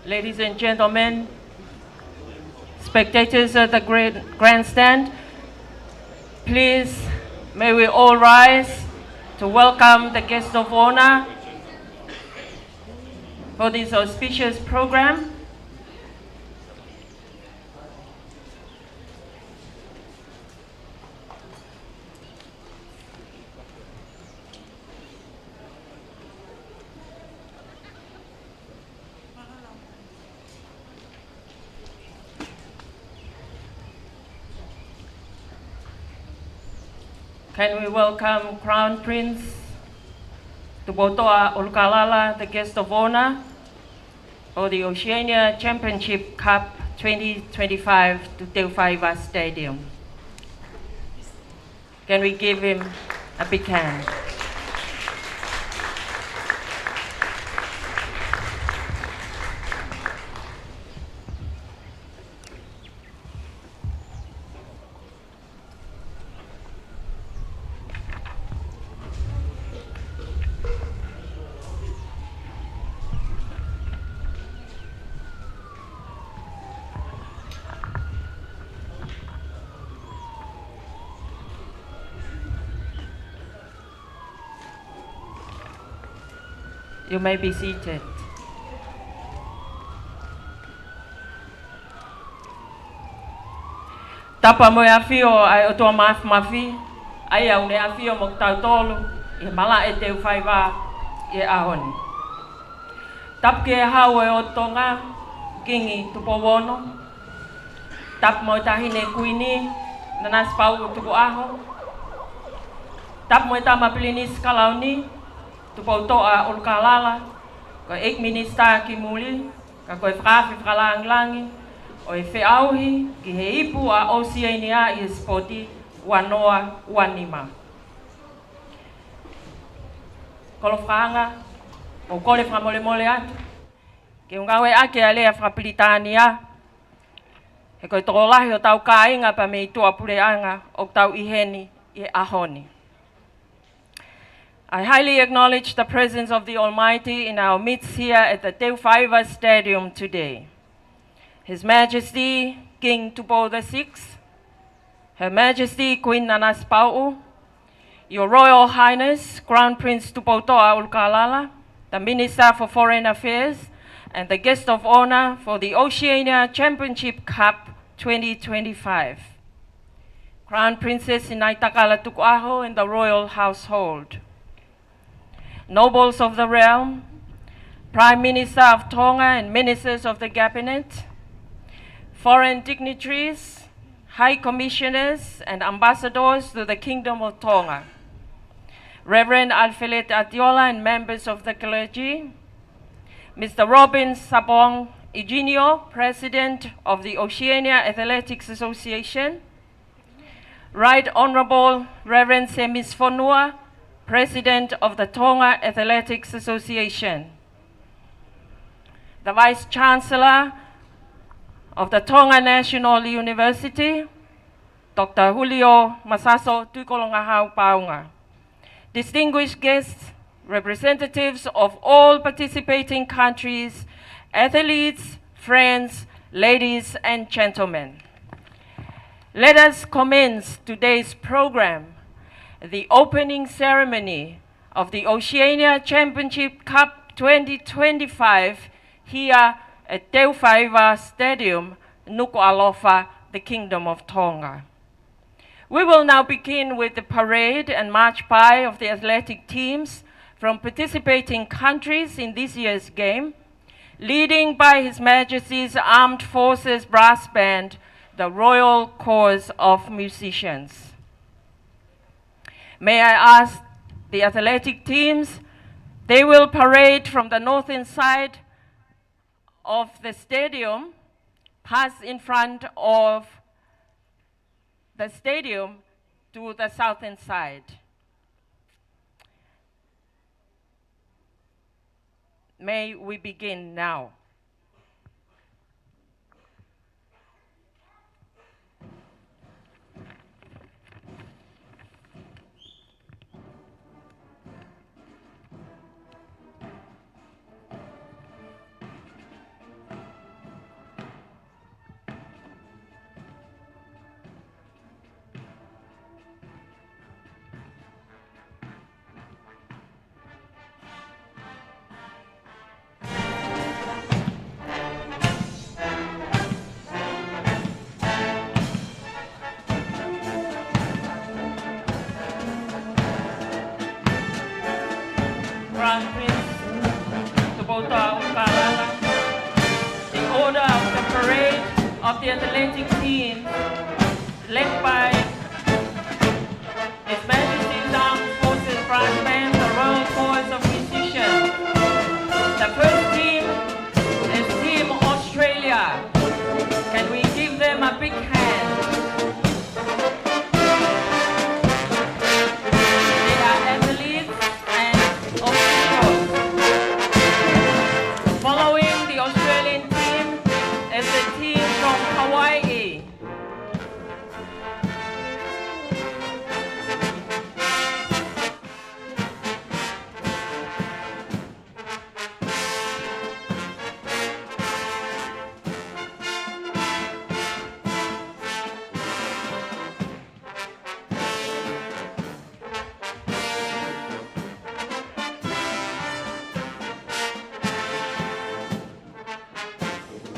ladies and gentlemen, spectators at the grandstand, please may we all rise to welcome the guest of honor for this auspicious program. Can we welcome Crown Prince Tupouto'a Ulukalala, the guest of honor for the Oceania Championship Cup 2025 to Teufaiva Stadium. Can we give him a big hand? You may be seated. Tapa mo afio ai o tua mafi ai au ne afio mo tautolu e mala e Teufaiva e ahoni. Tap ke hau e o Tonga kingi tupowono. Tap mo tahine kuini nanas pau tupuaho. Tap mo tama plinis kalauni Tupouto'a Ulukalala, ko ek minista ki muli, ka koe whakafi whakalangi, o e whiauhi ki he ipu a Oceania i spoti wanoa wanima. Kolo whanga, o kole whamole mole atu, ki ungawe ake a lea whapilitania, he koe toko lahi o tau kāinga pa me i tua pureanga o tau iheni i ahoni. I highly acknowledge the presence of the Almighty in our midst here at the Teufaiva Stadium today. His Majesty King Tupouto'a VI, Her Majesty Queen Nanas Pau'u, Your Royal Highness Crown Prince Tupouto'a Ulukalala, the Minister for Foreign Affairs, and the guest of honor for the Oceania Championship Cup 2025. Crown Princess Inaitakala Tuku'aho and the Royal Household. Nobles of the realm, Prime Minister of Tonga and Ministers of the Cabinet, foreign dignitaries, High Commissioners and Ambassadors to the Kingdom of Tonga, Reverend Alfilet Atiola and members of the clergy, Mr. Robin Sabong Eugenio, President of the Oceania Athletics Association, Right Honorable Reverend Semis Fonua, President of the Tonga Athletics Association, the Vice Chancellor of the Tonga National University, Dr. Julio Masaso Tukolongahau Paunga, distinguished guests, representatives of all participating countries, athletes, friends, ladies and gentlemen. Let us commence today's program, the opening ceremony of the Oceania Championship Cup 2025 here at Teufaiva Stadium, Nuku'alofa, the Kingdom of Tonga. We will now begin with the parade and march by of the athletic teams from participating countries in this year's game, leading by His Majesty's Armed Forces Brass Band, the Royal Corps of Musicians. May I ask the athletic teams, they will parade from the northern side of the stadium, pass in front of the stadium to the southern side. May we begin now. of the athletic team led by His Majesty's Armed Forces Brass Band, the Royal Corps of Musicians. The first team is Team Australia. Can we give them a big hand? They are athletes and officials. Following the Australian team is the team from Hawaii.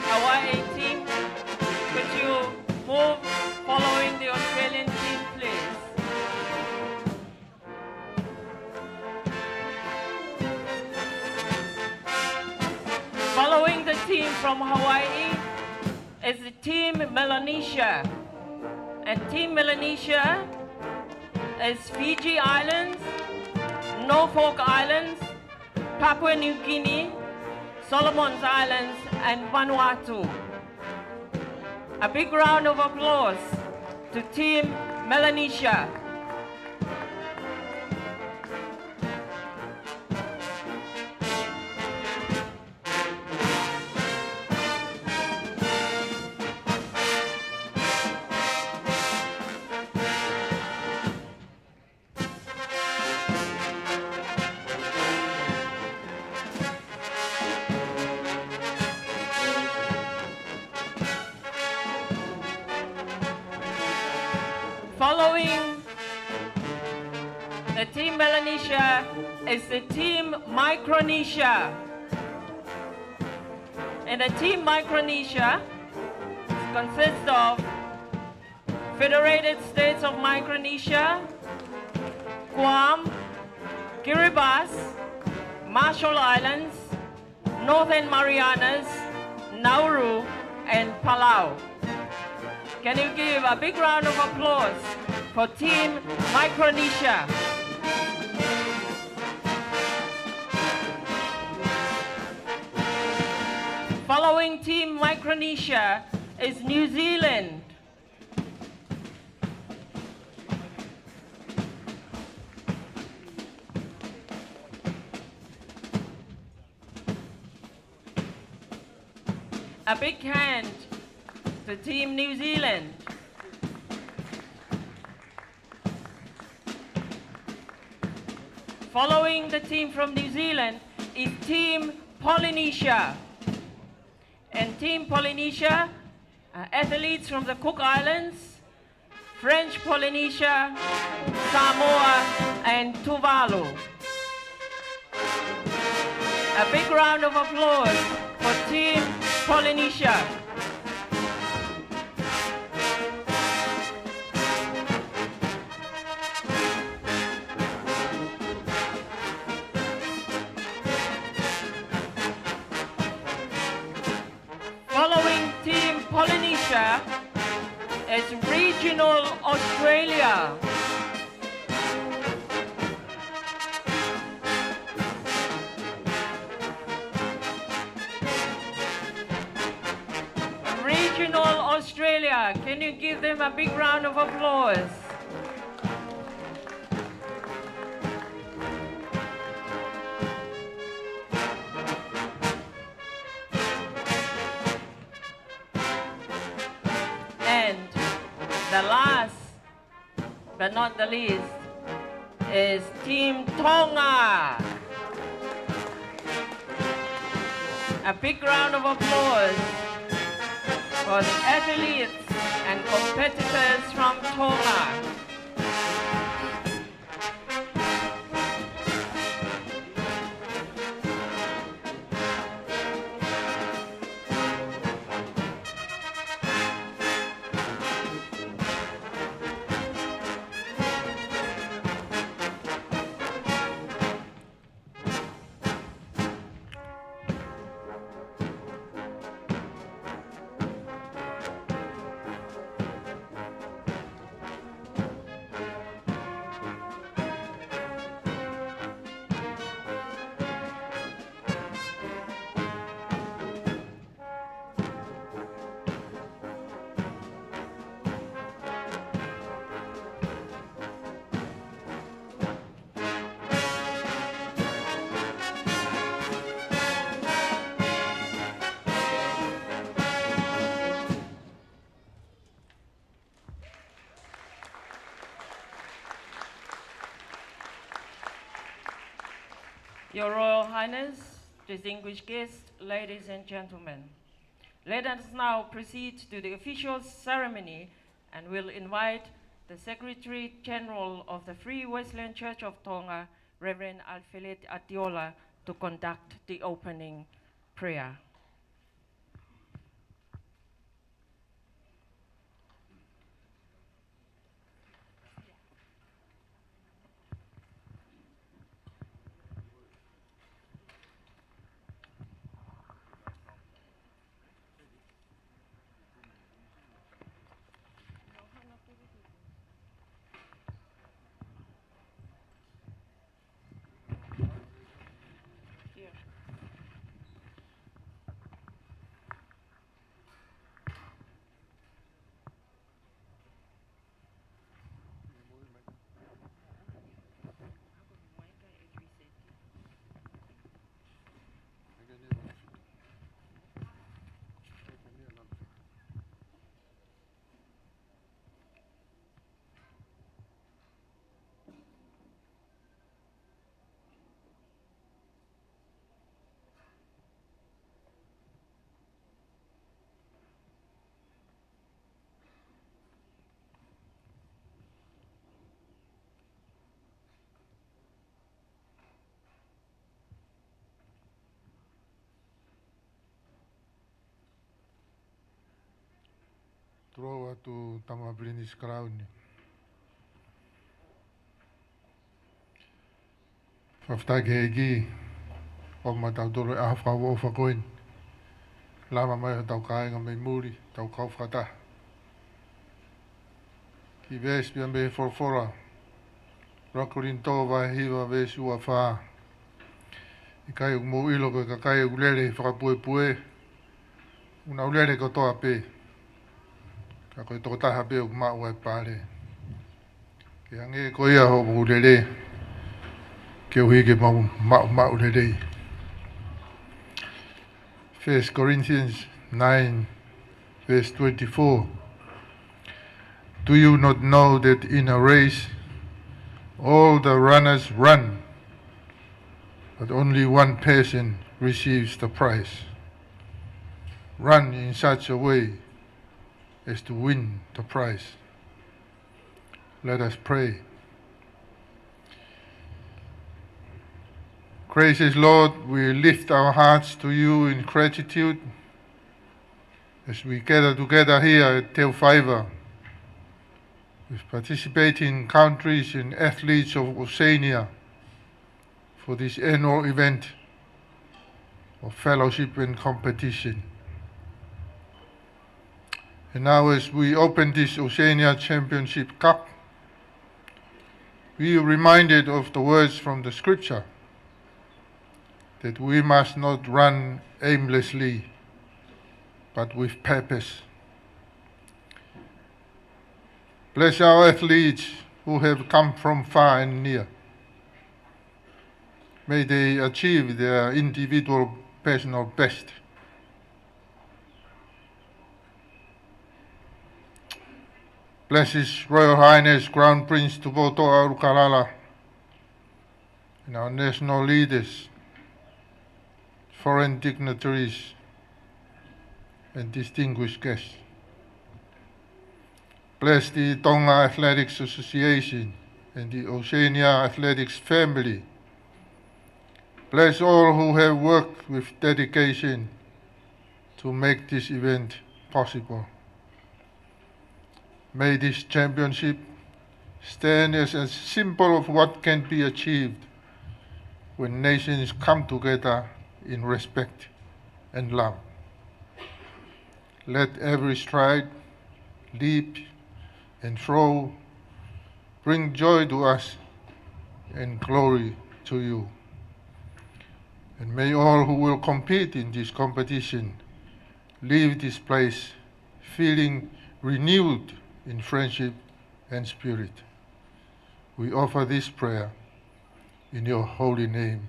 Hawaii team, could you move following the Australian team, please? Following the team from Hawaii is the team Melanesia. And team Melanesia is Fiji Islands, Norfolk Islands, Papua New Guinea, Solomon's Islands, and Vanuatu. A big round of applause to Team Melanesia. Following the team Melanesia is the team Micronesia. And the team Micronesia consists of Federated States of Micronesia, Guam, Kiribati, Marshall Islands, Northern Marianas, Nauru, and Palau. Can you give a big round of applause for Team Micronesia? Following Team Micronesia is New Zealand. A big hand to Team New Zealand. Following the team from New Zealand is Team Polynesia. And Team Polynesia are athletes from the Cook Islands, French Polynesia, Samoa, and Tuvalu. A big round of applause for Team Polynesia. Following Team Polynesia is Regional Australia. Regional Australia, can you give them a big round of applause? And the last, but not the least, is Team Tonga. A big round of applause for the athletes and competitors from Tonga. Your Royal Highness, distinguished guests, ladies and gentlemen, let us now proceed to the official ceremony and will invite the Secretary General of the Free Wesleyan Church of Tonga, Reverend Alfred Atiola, to conduct the opening prayer. Trova tu tamabrinis crown. Faftagegi, oma tau dore afra wo fakoin. Lama mai tau kainga mai muri, tau kau fata. Ki ves pia me forfora. Rakurin tova hiva ves ua fa. I kai mo ilo ko ka kai ulere whakapue pue. Una ulere ko toa pe. Ka koe toko taha pe o ma ua pare. Ke ange ko ia ho ulere. Ke ui ke ma ulere. 1 Corinthians 9 verse 24. Do you not know that in a race all the runners run, but only one person receives the prize? Run in such a way as to win the prize. Let us pray. Gracious Lord, we lift our hearts to you in gratitude as we gather together here at Teufaiva with participating countries and athletes of Oceania for this annual event of fellowship and competition. And now as we open this Oceania Championship Cup, we are reminded of the words from the scripture that we must not run aimlessly, but with purpose. Bless our athletes who have come from far and near. May they achieve their individual personal best. Bless His Royal Highness Crown Prince Tupouto'a Ulukalala and our national leaders, foreign dignitaries, and distinguished guests. Bless the Tonga Athletics Association and the Oceania Athletics family. Bless all who have worked with dedication to make this event possible. May this championship stand as a symbol of what can be achieved when nations come together in respect and love. Let every stride, leap, and throw bring joy to us and glory to you. And may all who will compete in this competition leave this place feeling renewed in friendship and spirit. We offer this prayer in your holy name,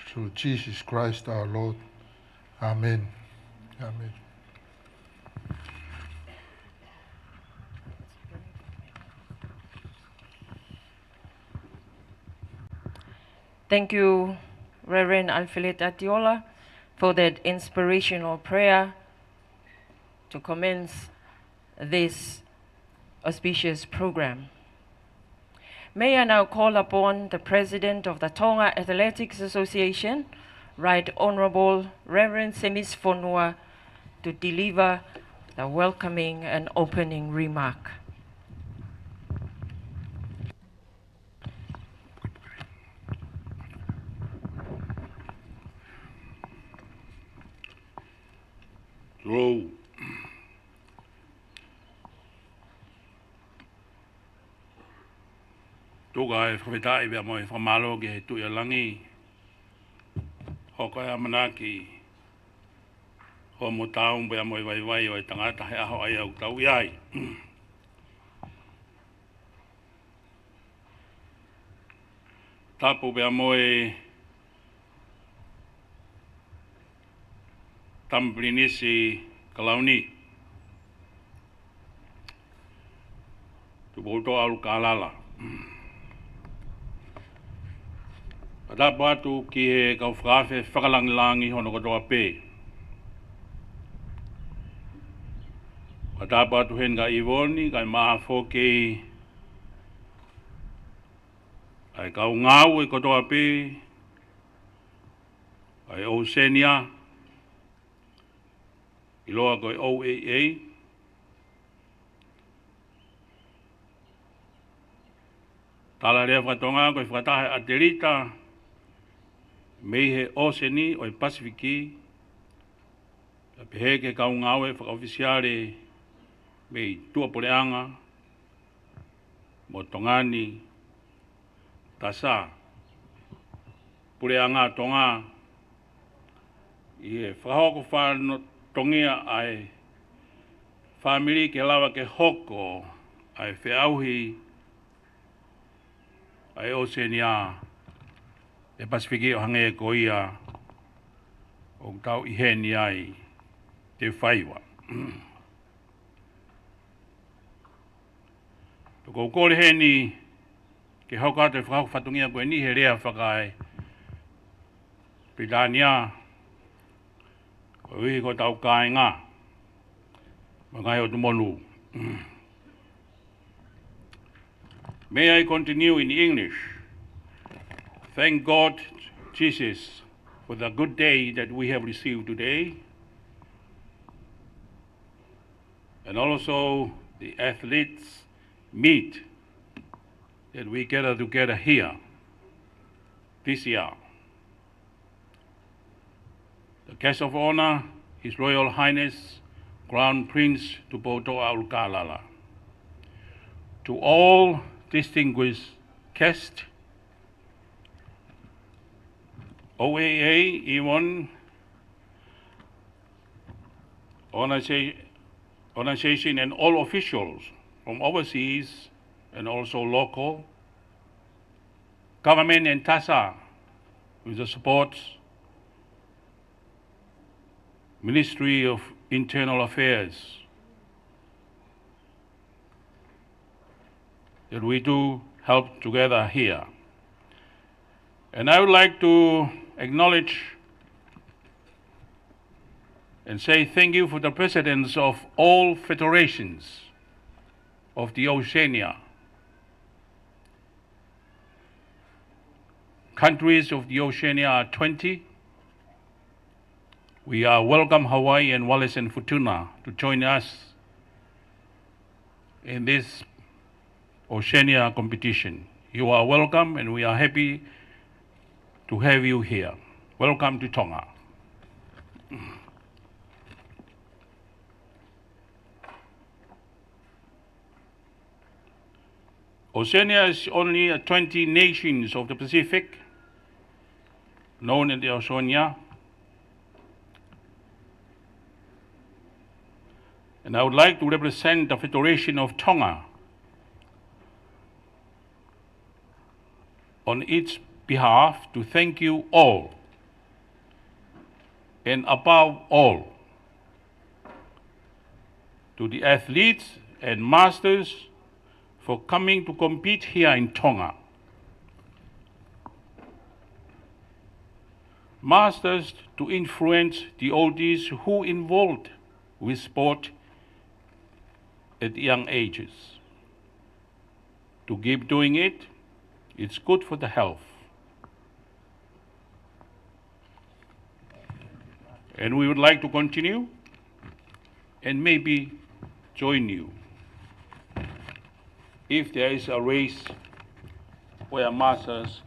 through Jesus Christ our Lord. Amen. Amen. Thank you, Reverend Alfred Atiola, for that inspirational prayer to commence this auspicious program. May I now call upon the President of the Tonga Athletics Association, Right Honorable Reverend Semis Fonua, to deliver the welcoming and opening remark. Hello. Toga e whawhetai wea moe whamalo ke tui alangi. Hoka ea manaki. Ho mo taung wea moe waiwai o e tangata he aho ai au tau iai. Tapu wea moe Polynesia Kalauni. Tupouto'a Ulukalala. Tapu atu ki he kau whakawhe whakalangilangi hono katoa pē. Tapu atu hen ka iwoni, kai maa whoke ai kau ngau e katoa pē, ai Oceania, i loa koe OAA, tala rea whatonga koe whakatahe a Terita, mei he Oceani o i Pasifiki, a pehe ke kau ngawe whakaofisiare mei Tuaporeanga, mo Tongani, Tasa, Pureanga Tonga, i he whahoko whano tongia ai family ke lawa ke hoko ai whiauhi ai Oceania e Pasifiki o hange e koia o tau i heni ai Teufaiva. Ko kore heni ke hoko te whakako whatungia koe ni he rea whakai Pidania o ihi ko tau kāinga mangai o tumonu. May I continue in English? Thank God, Jesus, for the good day that we have received today, and also the athletes meet that we gather together here this year. The guest of honor, His Royal Highness, Crown Prince Tupouto'a Ulukalala. To all distinguished guests, OAA, even organization and all officials from overseas and also local, government and TASA with the support Ministry of Internal Affairs, that we do help together here. And I would like to acknowledge and say thank you for the presidents of all federations of the Oceania. Countries of the Oceania are 20. We are welcome Hawaii and Wallis and Futuna to join us in this Oceania competition. You are welcome and we are happy to have you here. Welcome to Tonga. Oceania is only 20 nations of the Pacific, known as the Oceania. And I would like to represent the Federation of Tonga on its behalf to thank you all, and above all, to the athletes and masters for coming to compete here in Tonga. masters to influence the oldies who involved with sport at young ages. To keep doing it, it's good for the health. And we would like to continue and maybe join you if there is a race where masters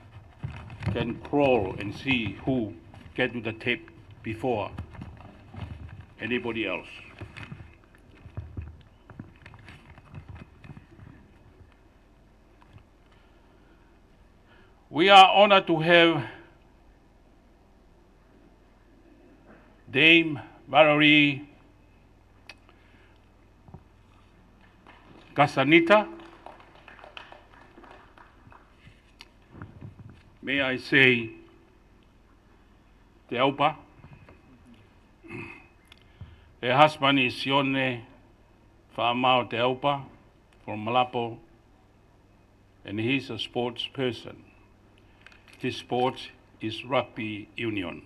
can crawl and see who get to the tape before anybody else. We are honored to have Dame Valerie Casanita. May I say, Te Aupa. Her husband is Sione Whaamau Te Aupa from Malapo, and he's a sports person. His sport is rugby union.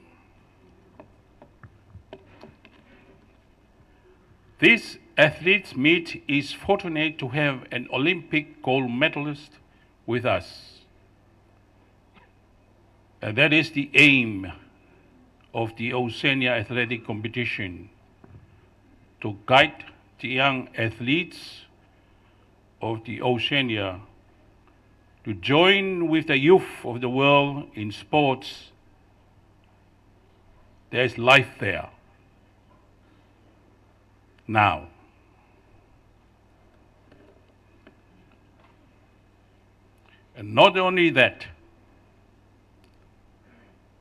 This athletes meet is fortunate to have an Olympic gold medalist with us. And that is the aim of the Oceania Athletic Competition, to guide the young athletes of the Oceania to join with the youth of the world in sports. There's life there. Now. And not only that,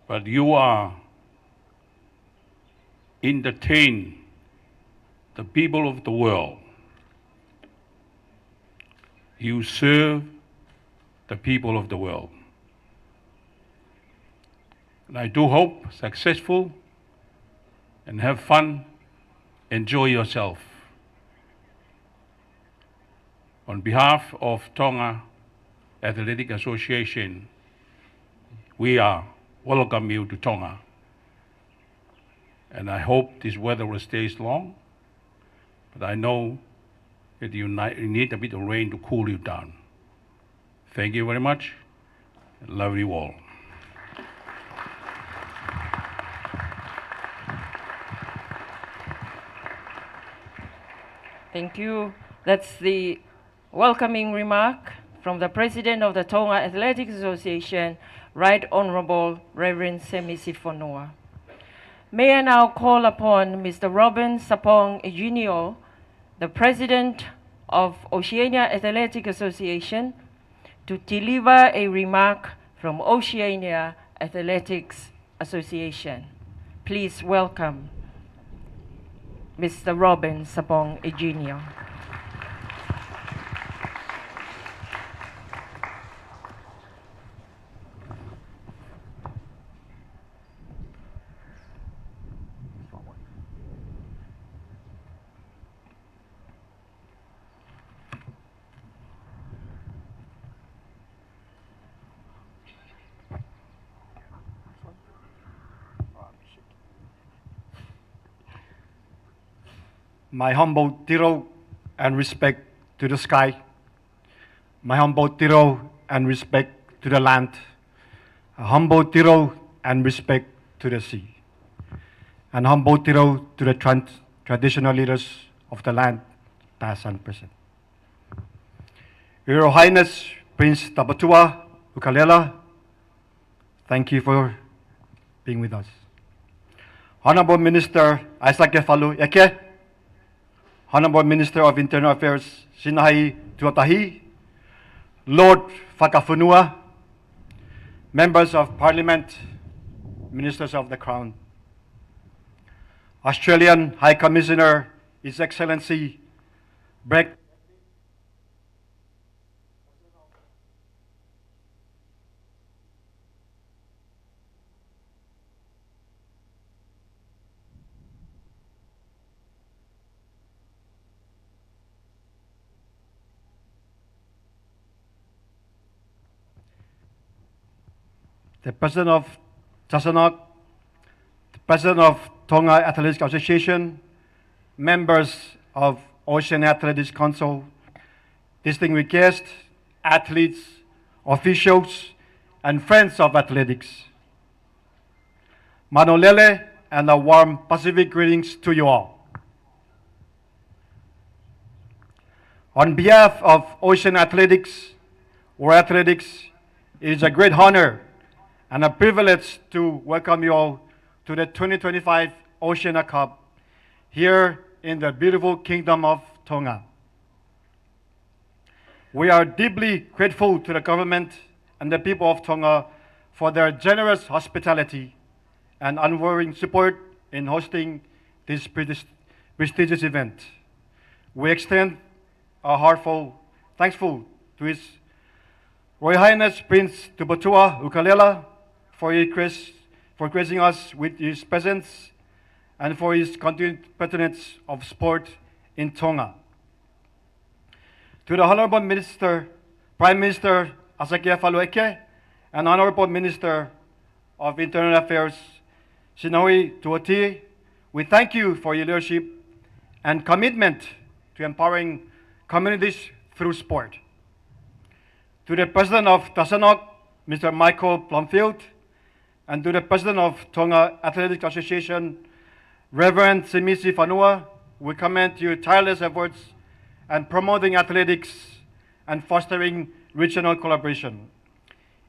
but you are entertain the people of the world. You serve the people of the world. And I do hope successful and have fun, enjoy yourself. On behalf of Tonga Athletics Association, we are welcome you to Tonga. And I hope this weather will stay long, but I know that you need a bit of rain to cool you down. Thank you very much, and love you all. Thank you. That's the welcoming remark from the President of the Tonga Athletics Association, Right Honourable Reverend Semi Sifonoa. May I now call upon Mr. Robin Sapong Eugenio, the President of Oceania Athletics Association, to deliver a remark from Oceania Athletics Association. Please welcome Mr. Robin Sapong Eugenio. My humble tiro and respect to the sky, my humble tiro and respect to the land, a humble tiro and respect to the sea, and humble tiro to the traditional leaders of the land, past and present. Your Highness Prince Tupouto'a, Ulukalala, thank you for being with us. Honorable Minister Isaac Kefalu Eke, Honorable Minister of Internal Affairs Sinahi Tuatahi, Lord Whakafunua, Members of Parliament, Ministers of the Crown, Australian High Commissioner, His Excellency Brett the President of Sasanok, President of Tonga Athletics Association, members of Oceania Athletics Council, distinguished guests, athletes, officials, and friends of athletics. Manolele and a warm Pacific greetings to you all. On behalf of Ocean Athletics, World Athletics, it is a great honor and a privilege to welcome you all to the 2025 Oceania Cup here in the beautiful Kingdom of Tonga. We are deeply grateful to the government and the people of Tonga for their generous hospitality and unwavering support in hosting this prestigious event. We extend our heartfelt thankful to His Royal Highness Prince Tupouto'a Ulukalala for gracing us with his presence and for his continued patronage of sport in Tonga. To the Honorable Minister, Prime Minister Asakia Falueke, and Honorable Minister of Internal Affairs Sinahui Tuati, we thank you for your leadership and commitment to empowering communities through sport. To the President of Tasanok, Mr. Michael Plumfield, and to the President of Tonga Athletics Association, Reverend Simisi Fanua, we commend your tireless efforts in promoting athletics and fostering regional collaboration.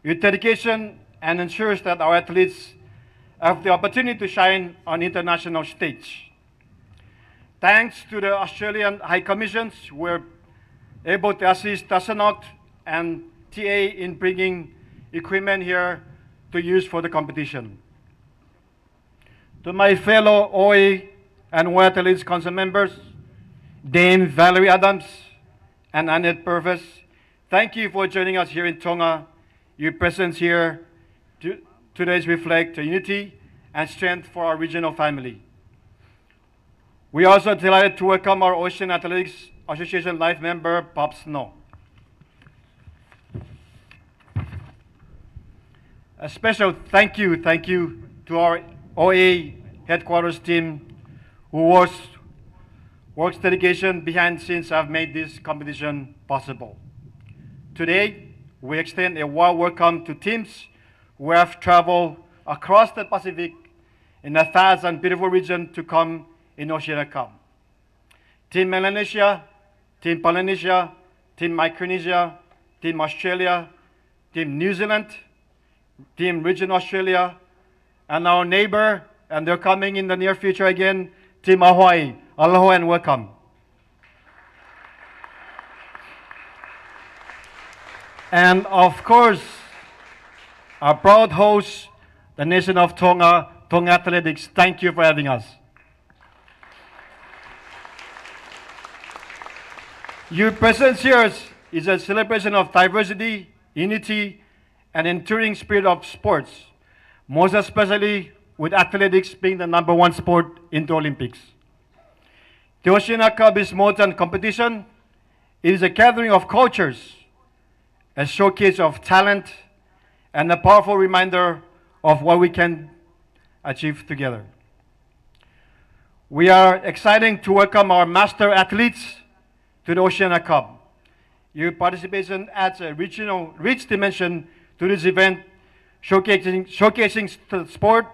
Your dedication and ensures that our athletes have the opportunity to shine on international stage. Thanks to the Australian High Commissions, we're able to assist Tasanok and TA in bringing equipment here to use for the competition. To my fellow OA and World Athletics Council members, Dame Valerie Adams and Annette Purvis, thank you for joining us here in Tonga. Your presence here today reflects the unity and strength for our regional family. We are also delighted to welcome our Ocean Athletics Association Life member, Bob Snow. A special thank you to our OA headquarters team who works dedication behind the scenes have made this competition possible. Today, we extend a warm welcome to teams who have traveled across the Pacific in a vast and beautiful region to come in Oceania Cup. Team Melanesia, Team Polynesia, Team Micronesia, Team Australia, Team New Zealand, Team Region Australia, and our neighbor, and they're coming in the near future again, Team Hawaii. Aloha and welcome. And of course, our proud host, the nation of Tonga, Tonga Athletics, thank you for having us. Your presence here is a celebration of diversity, unity, and enduring spirit of sports, most especially with athletics being the #1 sport in the Olympics. The Oceania Cup is more than competition. It is a gathering of cultures, a showcase of talent, and a powerful reminder of what we can achieve together. We are excited to welcome our master athletes to the Oceania Cup. Your participation adds a rich dimension to this event, showcasing the sport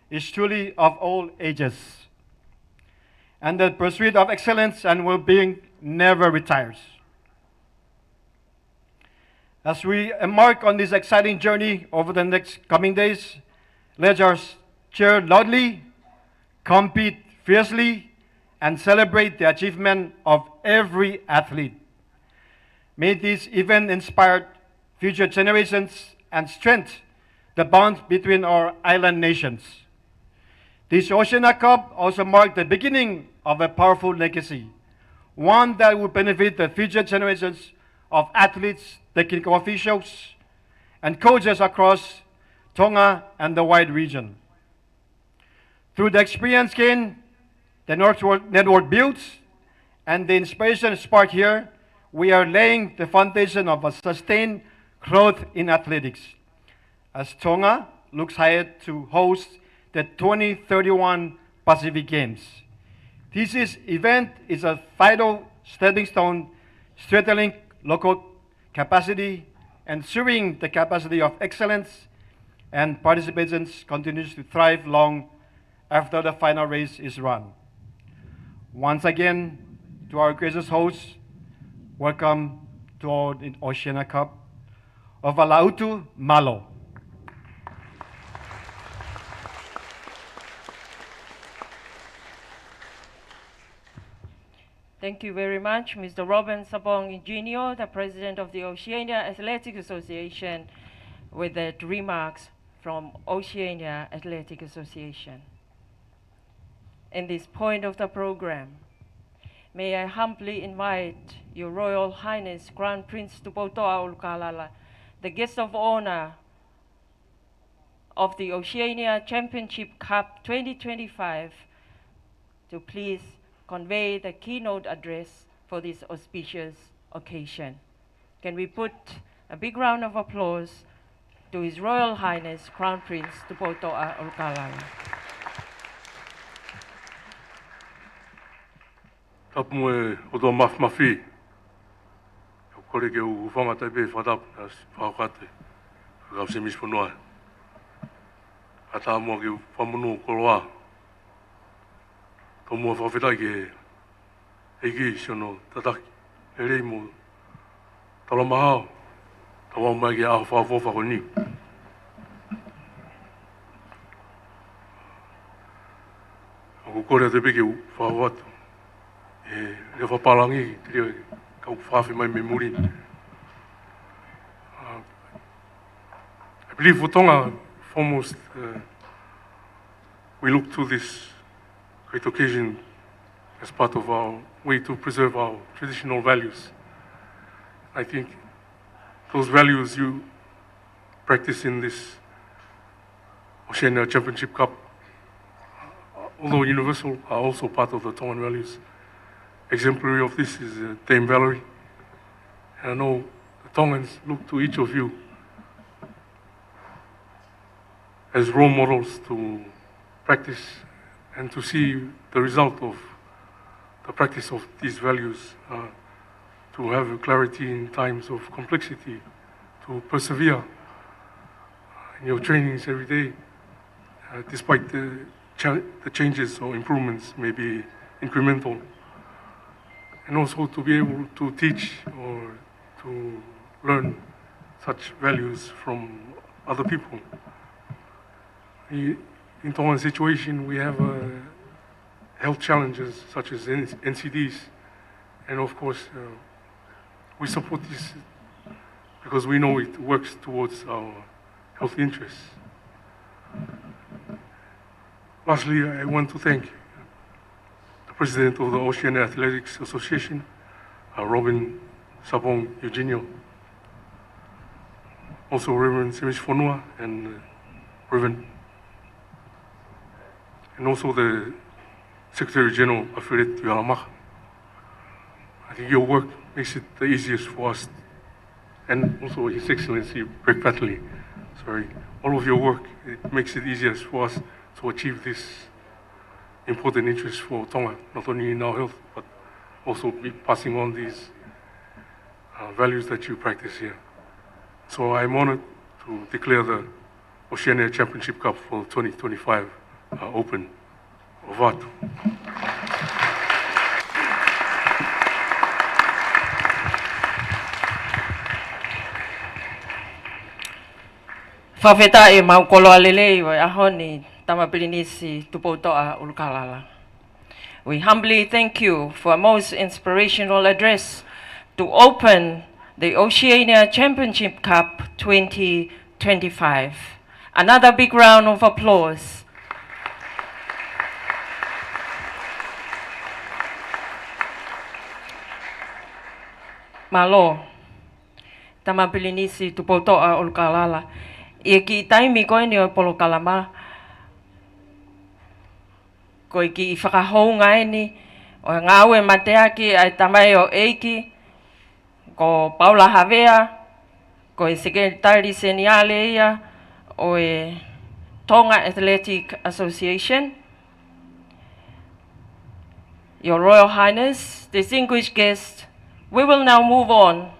is truly of all ages. And the pursuit of excellence and well-being never retires. As we embark on this exciting journey over the next coming days, let us cheer loudly, compete fiercely, and celebrate the achievement of every athlete. May this event inspire future generations and strengthen the bonds between our island nations. This Oceania Cup also marked the beginning of a powerful legacy, one that will benefit the future generations of athletes, technical officials, and coaches across Tonga and the wide region. Through the experience gained, the network builds, and the inspiration sparked here, we are laying the foundation of a sustained growth in athletics. As Tonga looks ahead to host the 2031 Pacific Games. This event is a vital stepping stone, strengthening local capacity, ensuring the capacity of excellence and participants continues to thrive long after the final race is run. Once again, to our gracious hosts, welcome to our Oceania Cup of Alautu Malo. Thank you very much, Mr. Robin Sabong Jr., the President of the Oceania Athletics Association, with the remarks from Oceania Athletic Association. In this point of the program, may I humbly invite Your Royal Highness Crown Prince Tupouto'a Ulukalala, the guest of honor of the Oceania Championship Cup 2025, to please convey the keynote address for this auspicious occasion. Can we put a big round of applause to His Royal Highness Crown Prince Tupouto'a Ulukalala. Tapu e o tō mafi. O kore ke u whangatai pe whatap na whakate. Kau se misponoa. A tā mua ke whamono koroa. Tō mua whawhetai ke eiki siono tataki. E rei mo talamahao. Tā wau mai ke aho whawhofa ko ni. Ko kore te peke whawatu. Le whaparangi, te reo kau whawhi mai me muri. I believe for Tonga, foremost, we look to this great occasion as part of our way to preserve our traditional values. I think those values you practice in this Oceania Championship Cup, although universal, are also part of the Tongan values. Exemplary of this is Dame Valerie. And I know the Tongans look to each of you as role models to practice and to see the result of the practice of these values, to have clarity in times of complexity, to persevere in your trainings every day, despite the changes or improvements may be incremental. And also to be able to teach or to learn such values from other people. In Tongan situation, we have health challenges such as NCDs, and of course, we support this because we know it works towards our health interests. Lastly, I want to thank President of the Oceania Athletics Association, Robin Sabong Eugenio, also Reverend Semish Fonua and Reverend, and also the Secretary General Afiret Yualamaka. I think your work makes it the easiest for us, and also His Excellency Greg Patley, all of your work, it makes it easiest for us to achieve this important interest for Tonga, not only in our health, but also be passing on these values that you practice here. So I'm honored to declare the Oceania Championship Cup for 2025 open. Ovatu. Whawhetai mau kolo alelei o ahoni tama Polynesia Tupouto'a Ulukalala. We humbly thank you for a most inspirational address to open the Oceania Championship Cup 2025. Another big round of applause. Malo, tama Polynesia Tupouto'a Ulukalala. Ia ki taimi koe ni o polo kalama. Koe ki I whakahou ngai ni, o ngāwe mateaki ai tamai o eiki, ko Paula Havea, ko e Sekretari Seniale ia, o e Tonga Athletics Association. Your Royal Highness, distinguished guests, we will now move on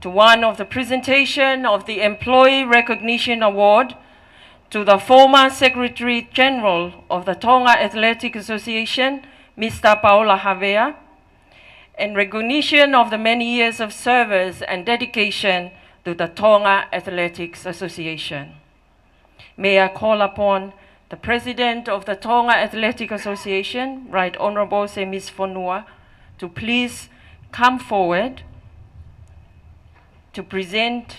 to one of the presentation of the Employee Recognition Award to the former Secretary General of the Tonga Athletics Association, Mr. Paula Havea, in recognition of the many years of service and dedication to the Tonga Athletics Association. May I call upon the President of the Tonga Athletics Association, Right Honourable Ms. Fonua, to please come forward to present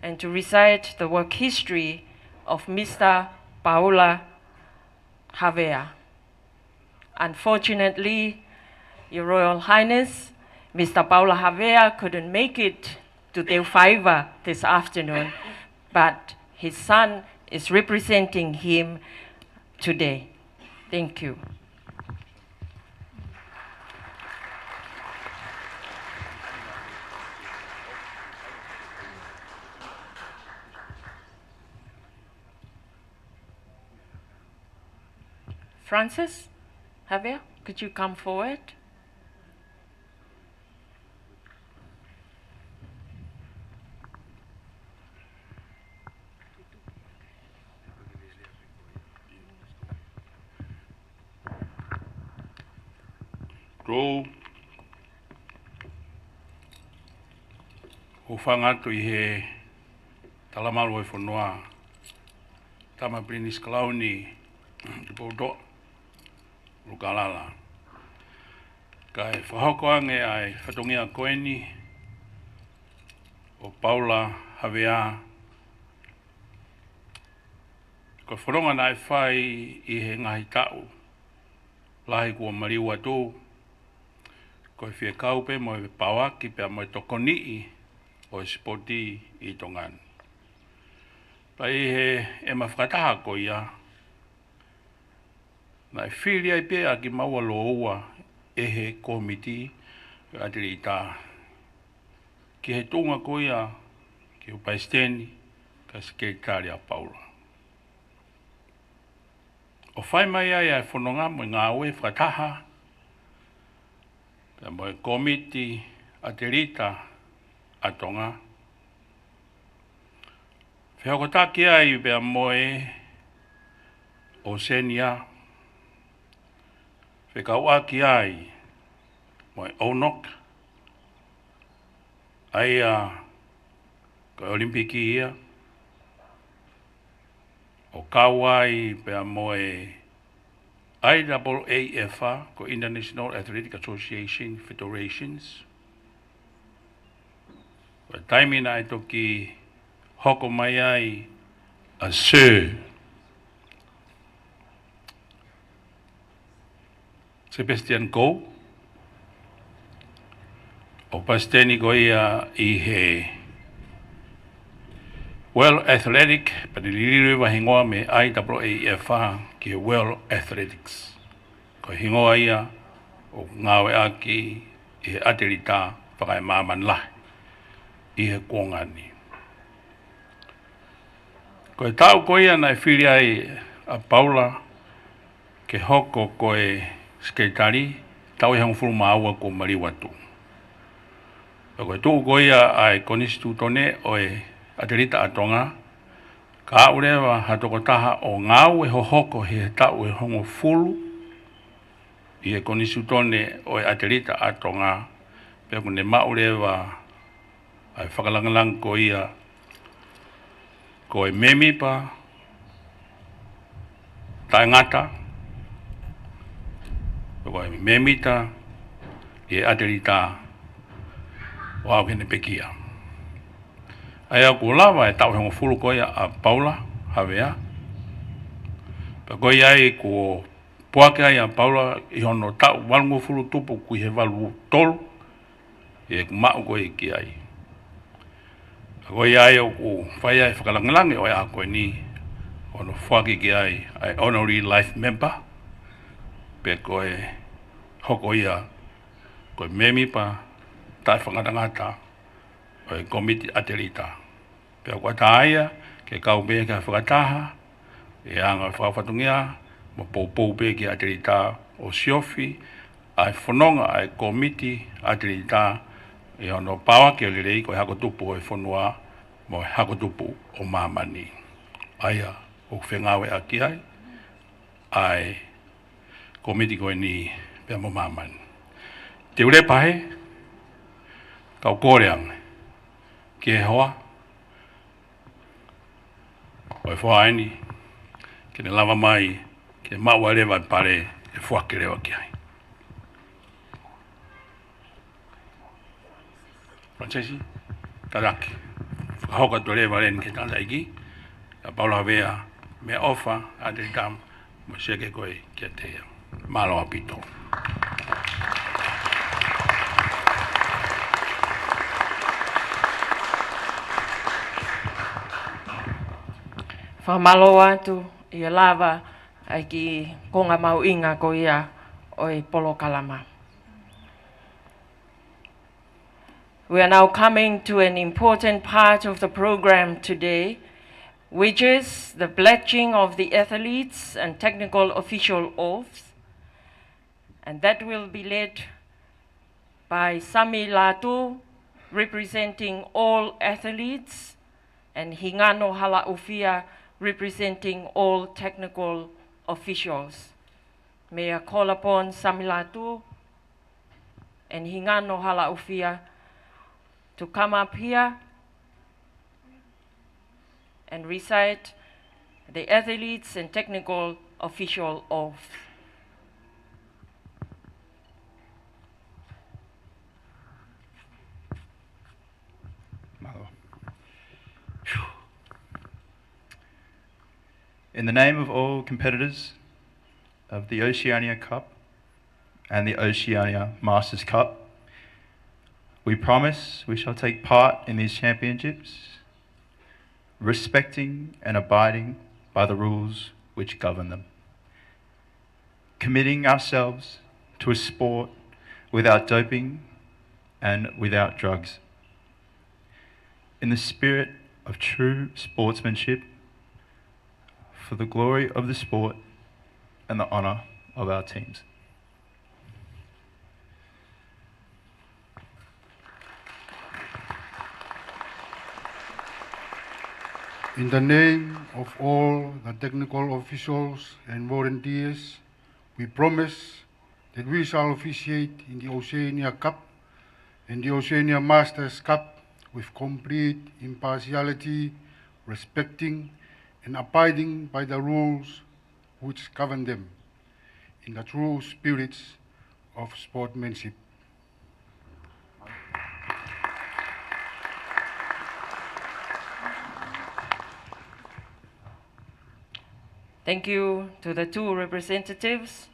and to recite the work history of Mr. Paula Havea. Unfortunately, Your Royal Highness, Mr. Paula Havea couldn't make it to Teufaiva this afternoon, but his son is representing him today. Thank you. Francis Havea, could you come forward? Ro o whangatu I he talamaru e whanua tama prinis klauni Tupouto'a Ulukalala kai whahoko ange ai whatongia koeni o Paula Havea ko whanonga nai whai I he ngahi tau lahi kua mariwa tō ko fie kaupe mo e pawaki pe mo tokoni o spoti I Tongan. Pai he e mawhakataha ko ia na whiri ai pe a ki maua loa e he komiti atiri ta ki he tonga ko ia ki o paisteni ka sekretari a Paula. O whai mai ai ai whanonga mo ngā oe whakataha pe mo e komiti atiri ta a Tonga. Whiakotaki ai pe mo e Oceania Whekauaki ai, mo e Onok, ai ko Olimpiki ia, o Kauai pea mo e IAAFA, ko International Athletics Association Federations. Ko taimina e toki hoko mai ai a Sir Sebastian Go, o pasteni ko ia I he World Athletic, paniliri wa hingoa me IAAFA ki World Athletics. Ko hingoa ia o ngawe aki I he aterita whakai māman lahi I he kongani. Ko e tau ko ia nai whiri ai a Paula ke hoko ko e sekretari tau e hangfuru maua ko mariwatu. Ko e tū ko ia ai konistu tone o e aterita a Tonga, ka urewa hatokotaha o ngau e hohoko he tau e hongo fulu I e konistu tone o e aterita a Tonga, pe kune maurewa ai whakalangalang ko ia ko e memi pa taingata ko e memita I aterita o au hene pekia. Ai au kulawa e tau hengo fulu ko ia a Paula Havea. Pa ko ia I ko puake ai a Paula I hono tau walngo fulu tupu kui he walu tolu I kumau ko I ki ai. Ko ia ai o ku whai ai whakalangalange o ia koe ni ono whaki ki ai honorary life member pe ko e hoko ia ko e memi pa tai whangatangata o e komiti aterita. Pea kua taia ke kau be ka whakataha, e anga whawhatungia, mo pou be ki atirita o siofi, ai whanonga ai komiti atirita, e ono pawa ke lirei ko hakotupu o e whanua, mo hakotupu o mamani. Aia, o whengawe aki ai komiti ko ni pia mo mamani. Te ure pahe, kau kōreang, ki he hoa, o e whaini, ki ne lava mai, ki ne maua rewa pare, e whake rewa ki ai. Francesi, taraki, whakahoka to rewa ren ke tanda iki, ka paula vea, me ofa, ate tam, mo seke koe ki a teia. Malo apito. Whamalo atu i a lava ai ki konga mau inga ko ia o e polo kalama. We are now coming to an important part of the program today, which is the pledging of the athletes and technical official oaths, and that will be led by Sami Latu, representing all athletes, and Hingano Halaufia, representing all technical officials. May I call upon Sami Latu and Hingano Halaufia to come up here and recite the athletes and technical official oath. In the name of all competitors of the Oceania Cup and the Oceania Masters Cup, we promise we shall take part in these championships, respecting and abiding by the rules which govern them, committing ourselves to a sport without doping and without drugs, in the spirit of true sportsmanship, for the glory of the sport and the honour of our teams. In the name of all the technical officials and volunteers, we promise that we shall officiate in the Oceania Cup and the Oceania Masters Cup with complete impartiality, respecting and abiding by the rules which govern them, in the true spirits of sportsmanship. Thank you to the two representatives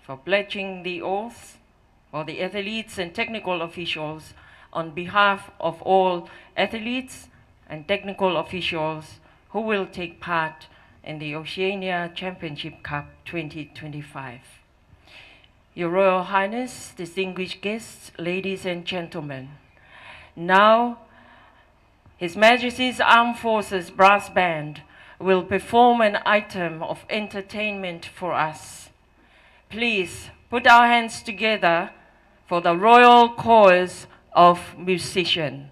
for pledging the oath for the athletes and technical officials on behalf of all athletes and technical officials who will take part in the Oceania Championship Cup 2025. Your Royal Highness, distinguished guests, ladies and gentlemen, now His Majesty's Armed Forces Brass Band will perform an item of entertainment for us. Please put our hands together for the Royal Chorus of Musicians.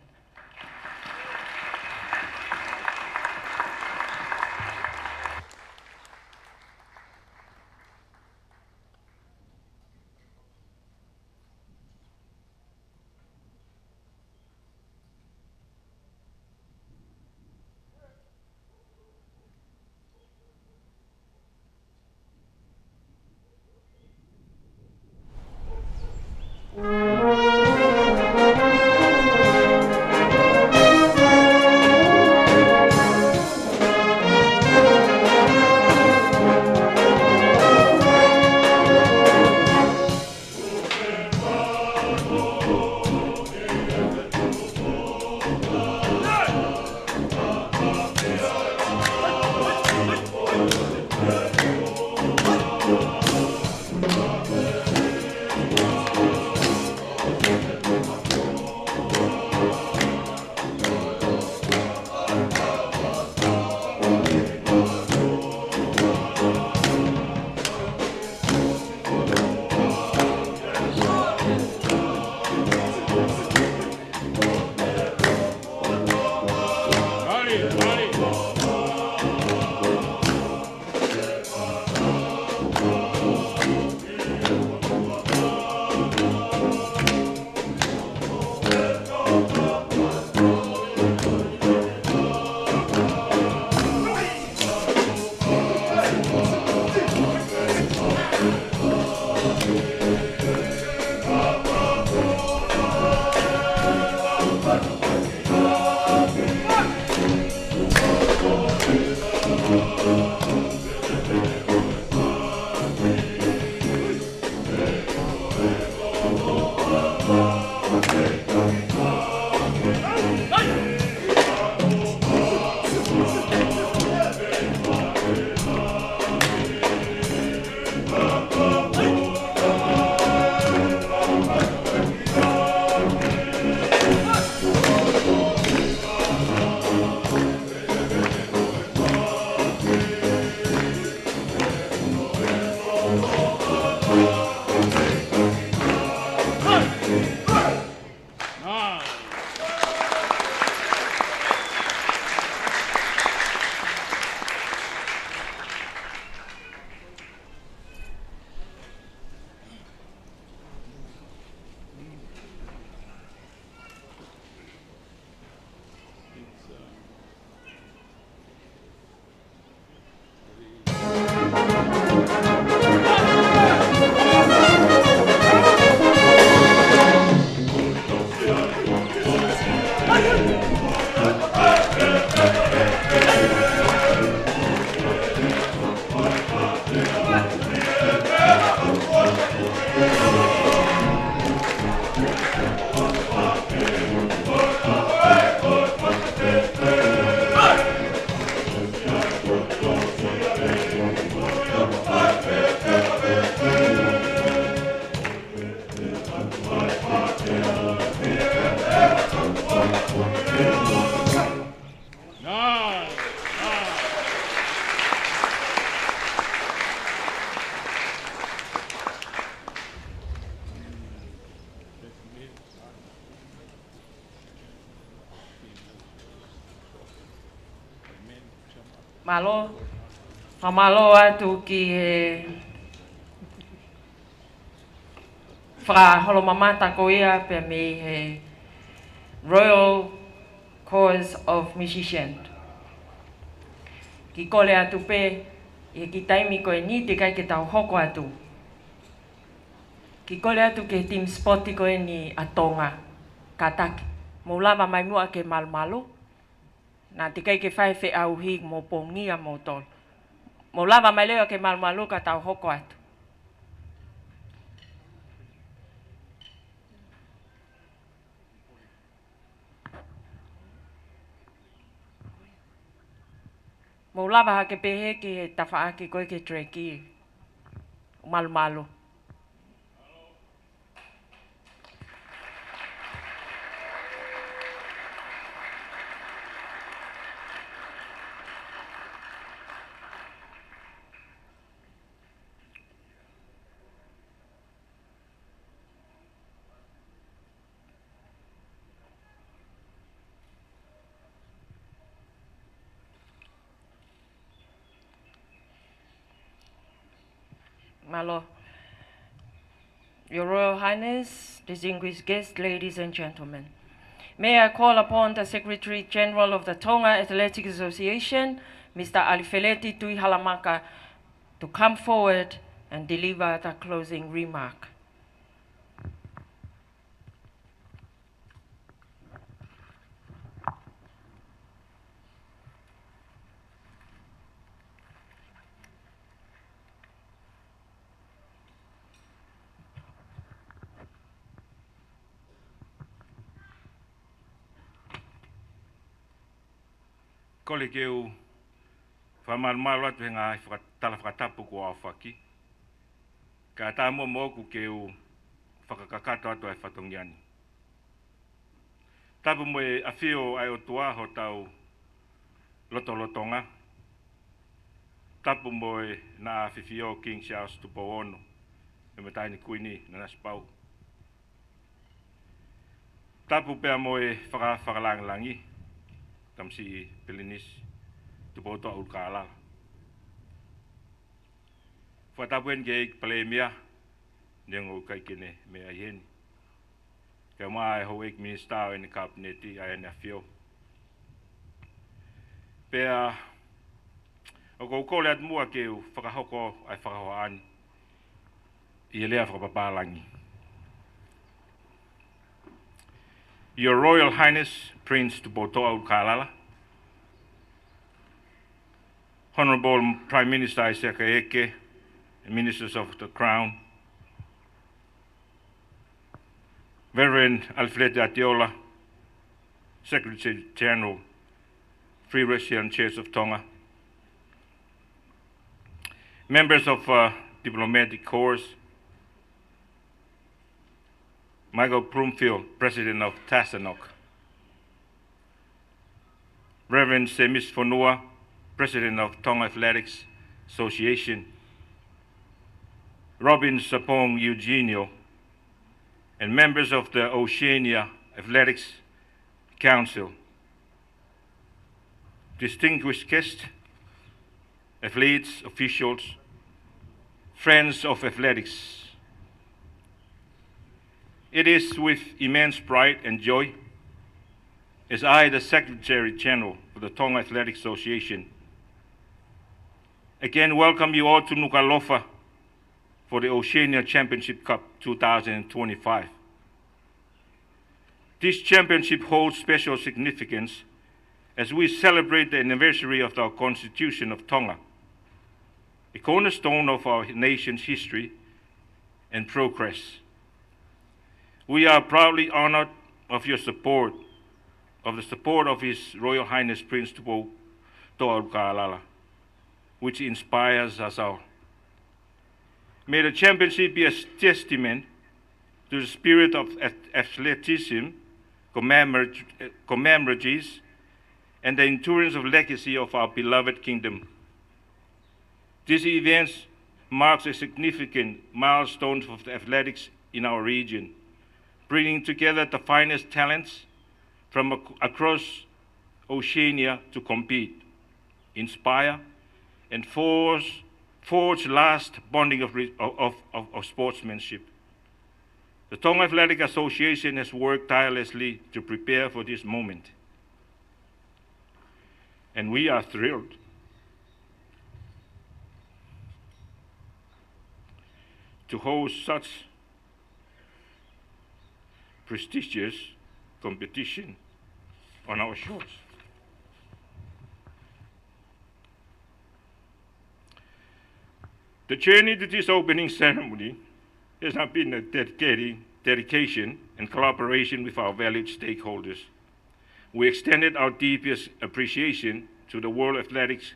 Malo, whamalo atu ki he whakaholomamata ko ia pe me he Royal Cause of Musicians. Ki kole atu pe, e ki taimi ko e ni te kai ke tau hoko atu. Ki kole atu ke team spoti ko e ni a Tonga, ka taki. Mo lava mai mua ke malmalo. Nā te kai ke whai whi au hi mō pōngia mō tol. Mō lava mai leo ke malmalu ka tau hoko atu. Mō lava ha ke pehe ki he tawha aki koe ke treki. Malmalu. Malo. Your Royal Highness, distinguished guests, ladies and gentlemen. May I call upon the Secretary General of the Tonga Athletics Association, Mr. Alifeleti Tuihalamaka, to come forward and deliver the closing remark. Kole keu whamalmalo atu he ngā tala whakatapu ko a whaki. Ka tā mua mōku keu whakakakato atu ai whatongiani. Tapu mo e awhio ai o tua ho tau lotolotonga. Tapu mo e nā whiwhio King Charles Tupouto'a e me taini kuini na naspau. Tapu pea mo e whakalangi. Tamsi Polynesia, Tupouto'a Ulukalala. Whatapuen ke Polynesia, nengo kai kene me aien. Ka mai ho ek minister in cabinet ai na fio. Pea o ko ko let mua ke whakahoko ai whakahoan. I lea whakapapalangi. Your Royal Highness, Prince Tupouto'a Ulukalala, Honorable Prime Minister Isaac Eke, Ministers of the Crown, Reverend Alfred Atiola, Secretary General, Free Russian Church of Tonga, members of diplomatic corps, Michael Broomfield, President of Tassanok, Reverend Semis Fonua, President of Tonga Athletics Association, Robin Sapong Eugenio, and members of the Oceania Athletics Council, distinguished guests, athletes, officials, friends of athletics. It is with immense pride and joy as I, the Secretary General of the Tonga Athletics Association, again welcome you all to Nuku'alofa for the Oceania Championship Cup 2025. This championship holds special significance as we celebrate the anniversary of our Constitution of Tonga, a cornerstone of our nation's history and progress. We are proudly honored of your support, of the support of His Royal Highness Prince Tupouto'a Ulukalala, which inspires us all. May the championship be a testament to the spirit of athleticism, commemorates, and the endurance of legacy of our beloved kingdom. This event marks a significant milestone for the athletics in our region, bringing together the finest talents from across Oceania to compete, inspire, and forge last bonding of sportsmanship. The Tonga Athletics Association has worked tirelessly to prepare for this moment, and we are thrilled to host such prestigious competition on our shores. The journey to this opening ceremony has not been a dedication and collaboration with our valued stakeholders. We extended our deepest appreciation to the World Athletics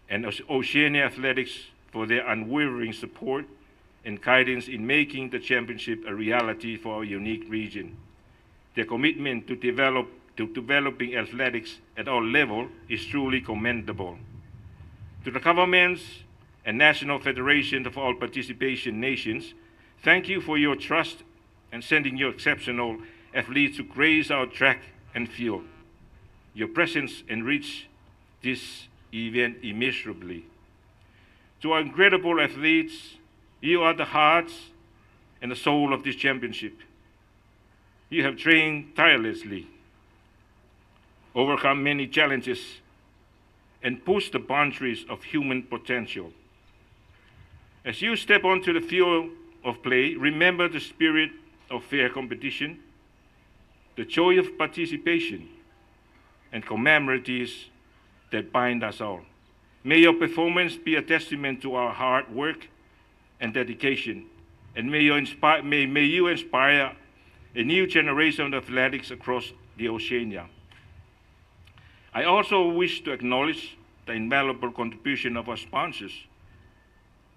and Oceania Athletics for their unwavering support and guidance in making the championship a reality for our unique region. Their commitment to developing athletics at our level is truly commendable. To the governments and National Federation of all participation nations, thank you for your trust and sending your exceptional athletes to grace our track and field. Your presence enriched this event immeasurably. To our incredible athletes, you are the hearts and the soul of this championship. You have trained tirelessly, overcome many challenges, and pushed the boundaries of human potential. As you step onto the field of play, remember the spirit of fair competition, the joy of participation, and commemoratives that bind us all. May your performance be a testament to our hard work and dedication, and may you inspire a new generation of athletics across the Oceania. I also wish to acknowledge the invaluable contribution of our sponsors,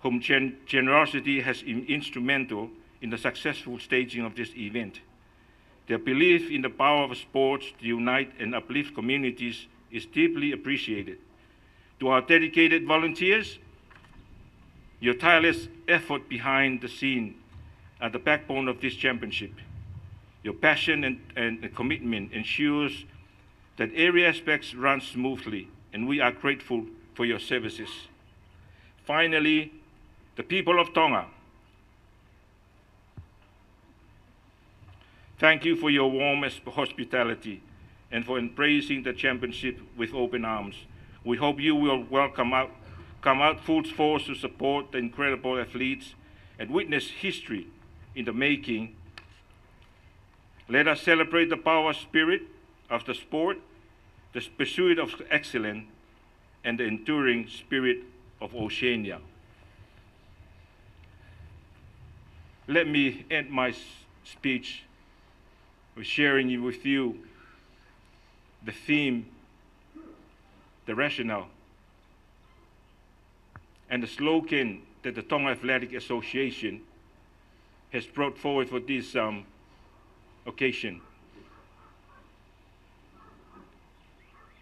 whom generosity has been instrumental in the successful staging of this event. Their belief in the power of sports to unite and uplift communities is deeply appreciated. To our dedicated volunteers, your tireless effort behind the scene are the backbone of this championship. Your passion and commitment ensures that every aspect runs smoothly, and we are grateful for your services. Finally, the people of Tonga, thank you for your warm hospitality and for embracing the championship with open arms. We hope you will come out full force to support the incredible athletes and witness history in the making. Let us celebrate the power spirit of the sport, the pursuit of excellence, and the enduring spirit of Oceania. Let me end my speech with sharing with you the theme, the rationale, and the slogan that the Tonga Athletics Association has brought forward for this occasion.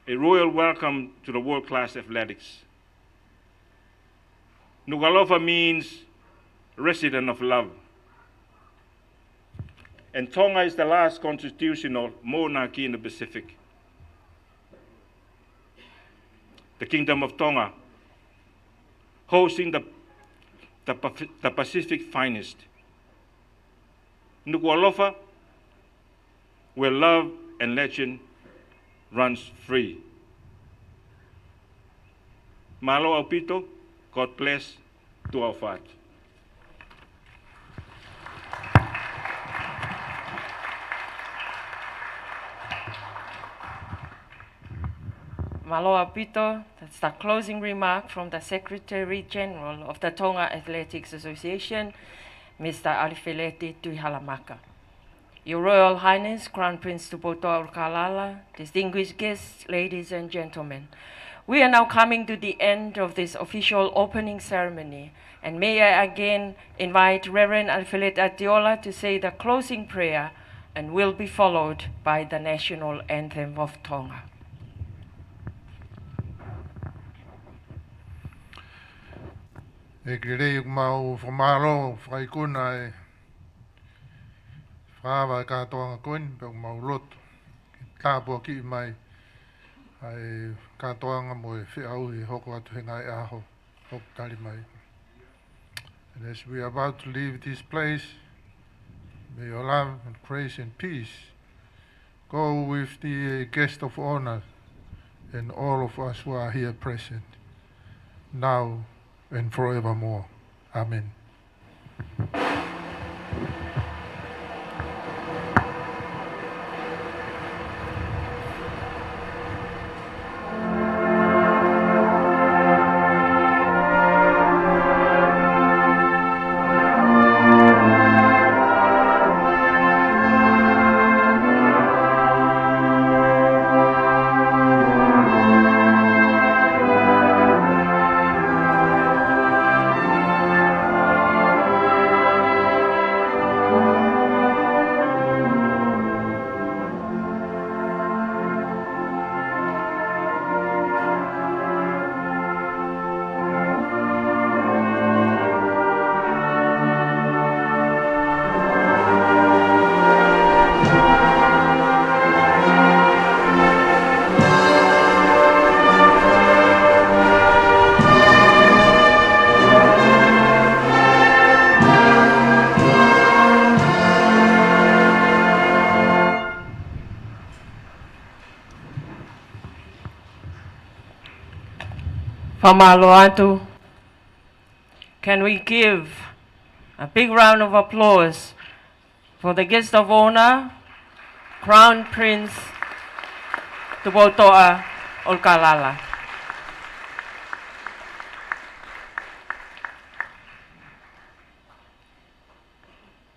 A royal welcome to the world-class athletics. Nuku'alofa means resident of love. And Tonga is the last constitutional monarchy in the Pacific. The Kingdom of Tonga, hosting the Pacific finest. Nuku'alofa, where love and legend runs free. Malo aupito, God bless to our fat. Maloa Pito, that's the closing remark from the Secretary General of the Tonga Athletics Association, Mr. Alifileti Tuihalamaka. Your Royal Highness, Crown Prince Tupouto'a Ulukalala, distinguished guests, ladies and gentlemen, We are now coming to the end of this official opening ceremony, and may I again invite Reverend Alfred Atiola to say the closing prayer, and will be followed by the national anthem of Tonga. E kirei mau whamaro whaikuna e whawa katoanga koin, pe mau roto. Tāpua ki mai ai katoanga mo e whiau I hoko atu he ngai aho, hoko tari mai. And as we are about to leave this place, may your love and grace and peace go with the guest of honor and all of us who are here present, now and forevermore. Amen. Famaloatu, can we give a big round of applause for the guest of honor, Crown Prince Tupouto'a Ulukalala.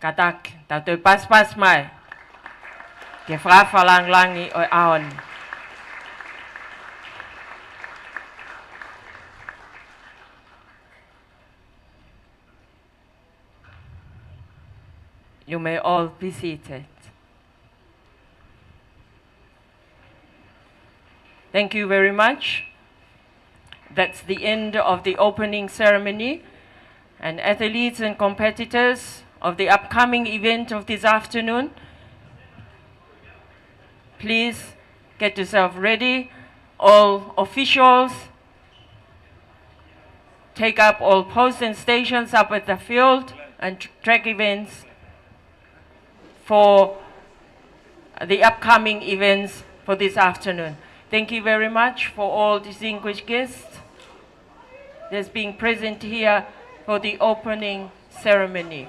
Katak, tatoy pas-pas mai, ke whawhalang-langi o ahon. You may all be seated. Thank you very much. That's the end of the opening ceremony. And athletes and competitors of the upcoming event of this afternoon, please get yourself ready. All officials, take up all posts and stations up at the field and track events for the upcoming events for this afternoon. Thank you very much for all distinguished guests that's being present here for the opening ceremony.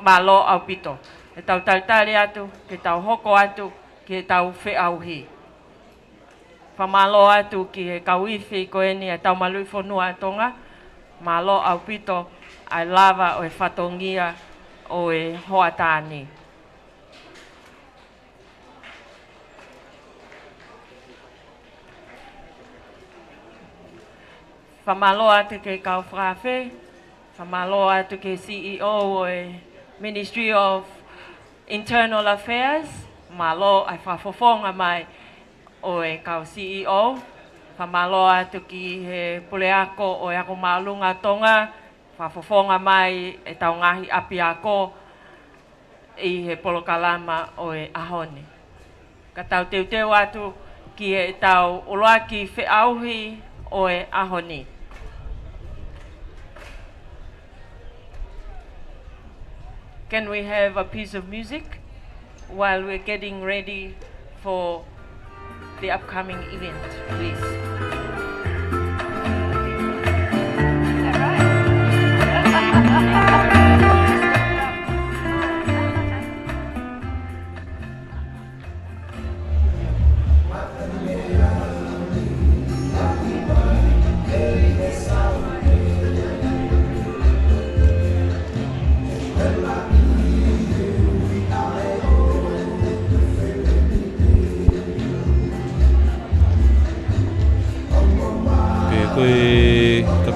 Malo au pito. Ke tau tautari atu, ke tau hoko atu, ke tau whiauhi. Whamalo atu ki he kauiwhi ko eni a tau malui whanua Tonga. Malo au pito, ai lava o e whatongia o e hoatani. Whamalo atu ke kau whawhe, whamalo atu ke CEO o e Ministry of Internal Affairs, malo ai whafofonga mai o e kau CEO, whamalo atu ki he puleako o e ako malunga Tonga, whafofonga mai e tau ngahi api ako i he polokalama o e ahone. Ka tau teuteu atu ki he tau oloaki whiauhi o e ahoni. Can we have a piece of music while we're getting ready for the upcoming event, please?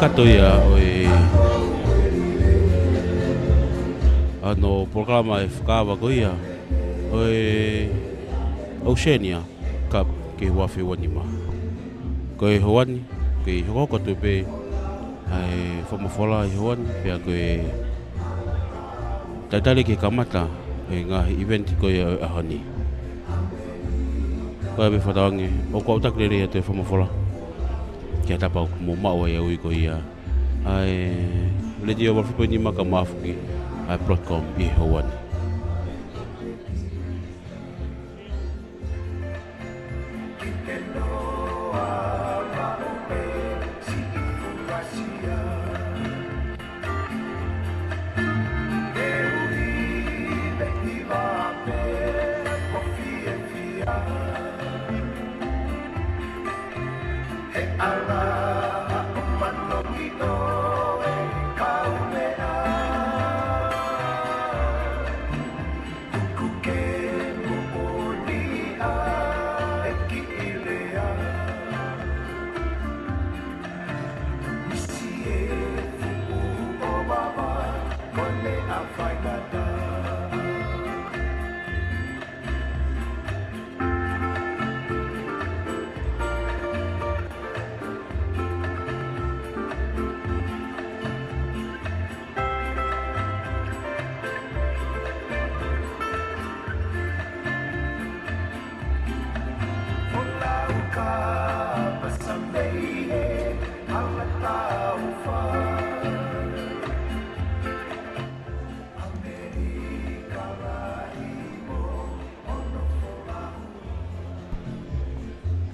kato ia o e ano programa e whakawa ko ia o e Oceania Cup ke wafi wani ma. Ko e hoani, ko e hoko tu pe ai whamafola i hoani, pia ko e taitale ke kamata e ngā event ko e ahani. Ko e me whatawangi, o kua utakrere e te whamafola. Kia tapau mo mau e ui ko ia ai leti o wafipo ni maka mafuki ai plotcom i hoani.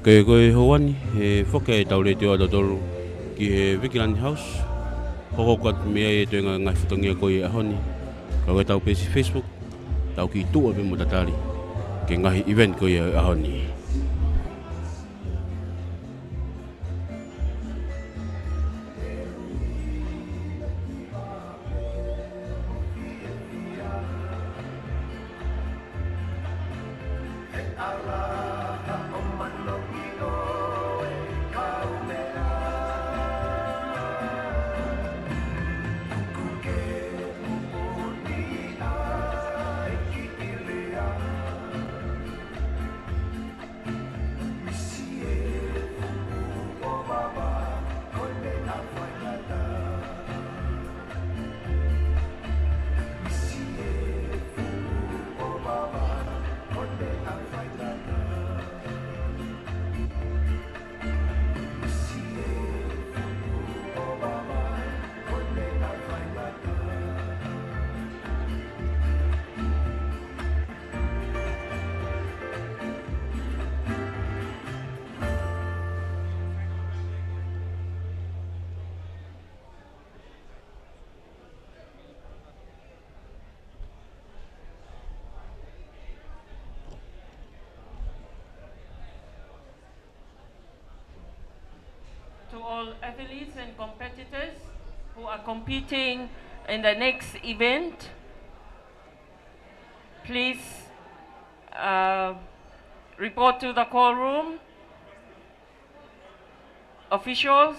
Ke koe hoani, he whoke e taure te oa tolu ki he Vigilant House. Hoko kat mea e te ngai whutangia koe e ahoni. Ka koe tau pesi Facebook, tau ki tua pe mo tatari. Ke ngahi event koe e ahoni. To all athletes and competitors who are competing in the next event, please report to the call room. Officials,